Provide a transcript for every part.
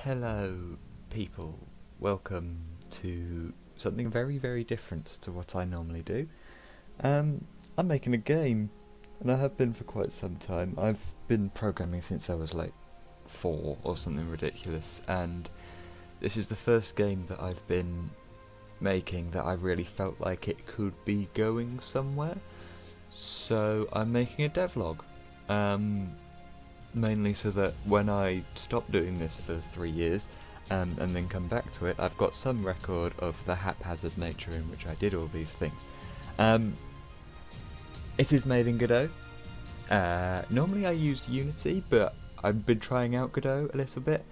Hello, people. Welcome to something very, very different to what I normally do. I'm making a game, and I have been for quite some time. I've been programming since I was like 4 or something ridiculous, and this is the first game that I've been making that I really felt like it could be going somewhere. So I'm making a devlog. Mainly so that when I stop doing this for 3 years and then come back to it, I've got some record of the haphazard nature in which I did all these things. It is made in Godot. Normally I used Unity, but I've been trying out Godot a little bit,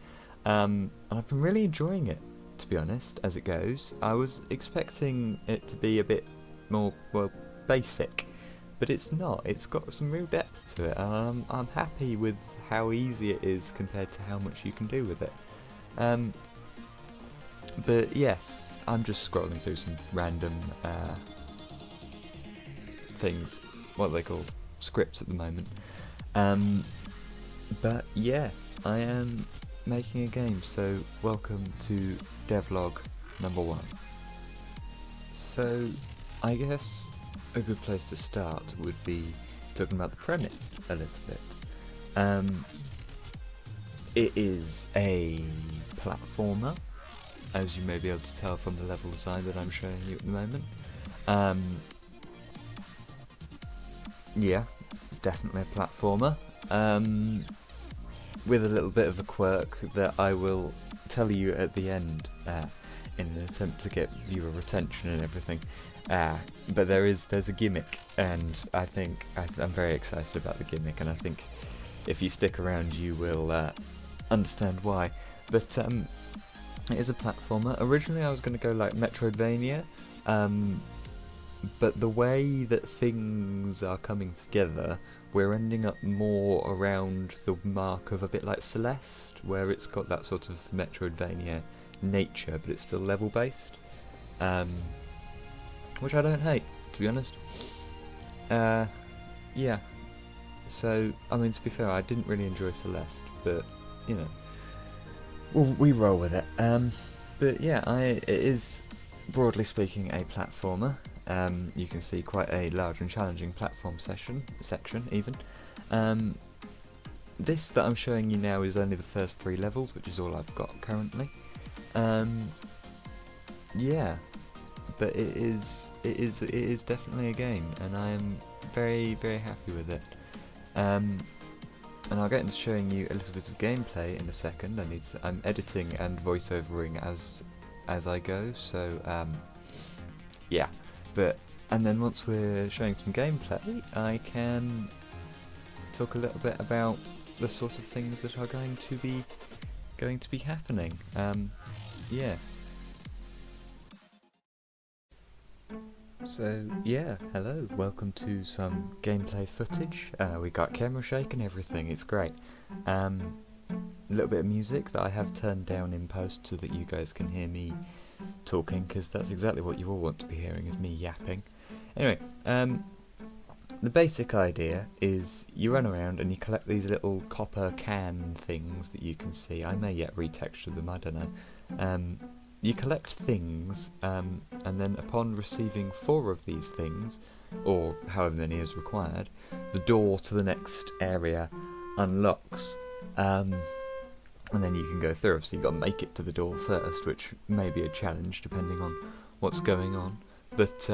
and I've been really enjoying it, to be honest, as it goes. I was expecting it to be a bit more, well, basic, but it's not. It's got some real depth to it, and I'm happy with how easy it is compared to how much you can do with it. But yes, I'm just scrolling through some random things, what are they called? Scripts at the moment. But yes, I am making a game, so welcome to Devlog number 1. So, I guess a good place to start would be talking about the premise a little bit. It is a platformer, as you may be able to tell from the level design that I'm showing you at the moment. Yeah, definitely a platformer, with a little bit of a quirk that I will tell you at the end, in an attempt to get viewer retention and everything. But there's a gimmick, and I think I'm very excited about the gimmick, and I think if you stick around you will understand why. But it is a platformer. Originally I was going to go like Metroidvania, but the way that things are coming together, we're ending up more around the mark of a bit like Celeste, where it's got that sort of Metroidvania nature, but it's still level based, which I don't hate, to be honest. Yeah. So, I mean, to be fair, I didn't really enjoy Celeste, but, you know, we roll with it. But yeah, it is, broadly speaking, a platformer. You can see quite a large and challenging platform section even. This that I'm showing you now is only the first 3 levels, which is all I've got currently. Yeah, but it is definitely a game, and I am very, very happy with it. And I'll get into showing you a little bit of gameplay in a second. I'm editing and voiceovering as I go, so yeah. And then once we're showing some gameplay, I can talk a little bit about the sort of things that are going to be happening. Yes. So yeah, hello, welcome to some gameplay footage. We got camera shake and everything, it's great. A little bit of music that I have turned down in post so that you guys can hear me talking, because that's exactly what you all want to be hearing, is me yapping. Anyway, the basic idea is you run around and you collect these little copper can things that you can see. I may yet retexture them, I don't know. You collect things, and then upon receiving 4 of these things, or however many is required, the door to the next area unlocks, and then you can go through. So you've got to make it to the door first, which may be a challenge depending on what's going on. But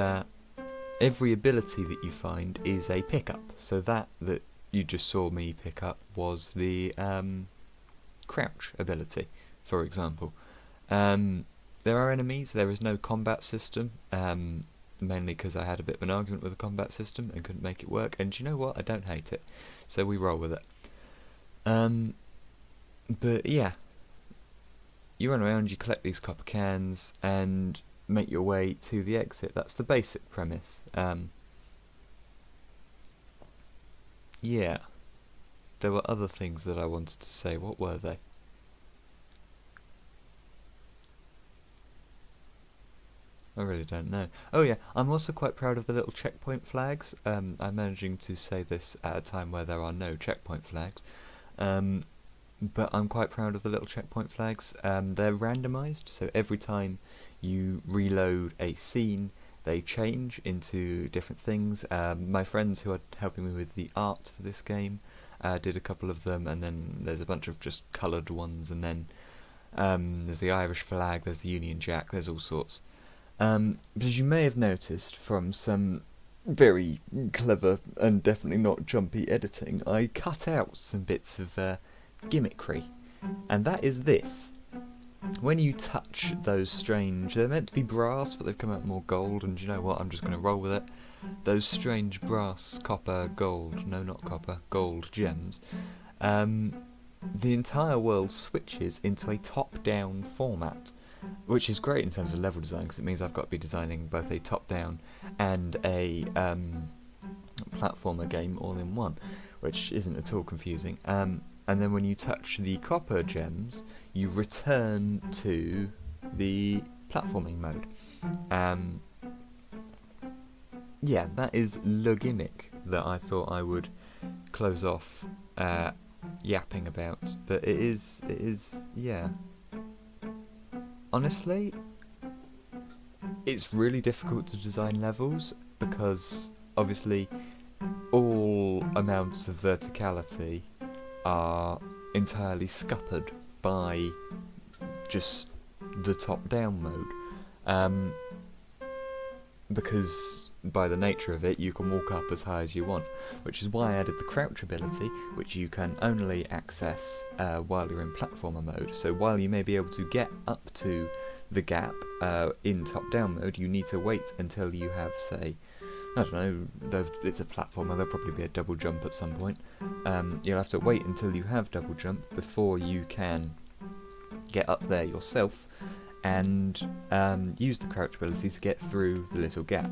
every ability that you find is a pickup. So that you just saw me pick up was the crouch ability, for example. There are enemies, there is no combat system, mainly because I had a bit of an argument with the combat system and couldn't make it work, and you know what, I don't hate it, so we roll with it. But yeah, you run around, you collect these copper cans, and make your way to the exit. That's the basic premise. Yeah, there were other things that I wanted to say. What were they? I really don't know. Oh yeah, I'm also quite proud of the little checkpoint flags. I'm managing to say this at a time where there are no checkpoint flags. but I'm quite proud of the little checkpoint flags. They're randomised, so every time you reload a scene, they change into different things. My friends who are helping me with the art for this game did a couple of them, and then there's a bunch of just coloured ones, and then there's the Irish flag, there's the Union Jack, there's all sorts. But as you may have noticed from some very clever and definitely not jumpy editing, I cut out some bits of gimmickry, and that is this. When you touch those strange, they're meant to be brass, but they've come out more gold, and you know what, I'm just going to roll with it. Those strange brass, copper, gold, no not copper, gold gems, the entire world switches into a top-down format, which is great in terms of level design, because it means I've got to be designing both a top-down and a platformer game all in one, which isn't at all confusing. And then when you touch the copper gems, you return to the platforming mode. Yeah, that is the gimmick that I thought I would close off yapping about, but it is, yeah. Honestly, it's really difficult to design levels, because obviously all amounts of verticality are entirely scuppered by just the top-down mode, because by the nature of it you can walk up as high as you want, which is why I added the crouch ability, which you can only access while you're in platformer mode. So while you may be able to get up to the gap in top-down mode, you need to wait until you have, say, I don't know, it's a platformer, there'll probably be a double jump at some point. You'll have to wait until you have double jump before you can get up there yourself and use the crouch ability to get through the little gap.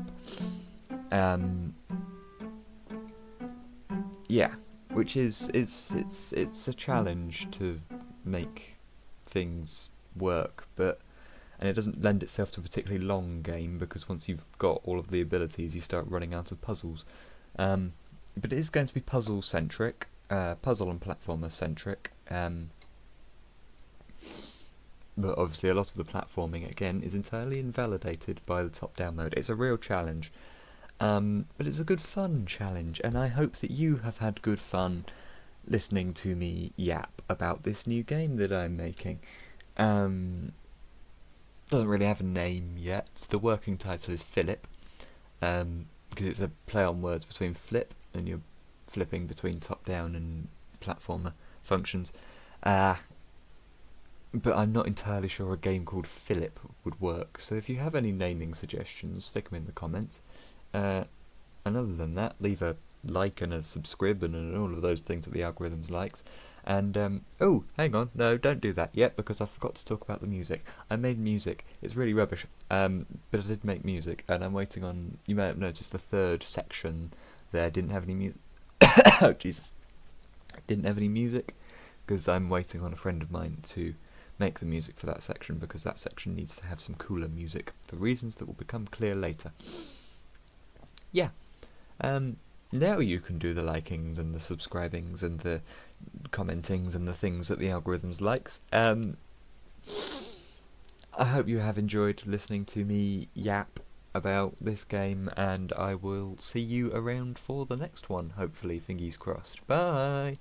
Yeah, which is it's a challenge to make things work, and it doesn't lend itself to a particularly long game, because once you've got all of the abilities you start running out of puzzles. But it is going to be puzzle centric, puzzle and platformer centric. But obviously a lot of the platforming, again, is entirely invalidated by the top-down mode. It's a real challenge, but it's a good fun challenge, and I hope that you have had good fun listening to me yap about this new game that I'm making. Doesn't really have a name yet. The working title is Philip, because it's a play on words between flip, and you're flipping between top-down and platformer functions. But I'm not entirely sure a game called Philip would work, so if you have any naming suggestions, stick them in the comments. And other than that, leave a like and a subscribe and all of those things that the algorithms likes. And, oh, hang on, no, don't do that yet, because I forgot to talk about the music. I made music, it's really rubbish, but I did make music, and I'm waiting on, you may have noticed the third section there didn't have any music. Oh, Jesus. Didn't have any music, because I'm waiting on a friend of mine to make the music for that section, because that section needs to have some cooler music for reasons that will become clear later. Yeah, now you can do the likings and the subscribings and the commentings and the things that the algorithms likes. I hope you have enjoyed listening to me yap about this game, and I will see you around for the next one, hopefully, fingers crossed. Bye!